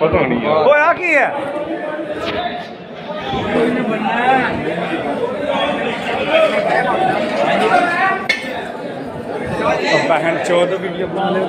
पता नहीं यार होया की है बहन चौदह वीडियो बना ले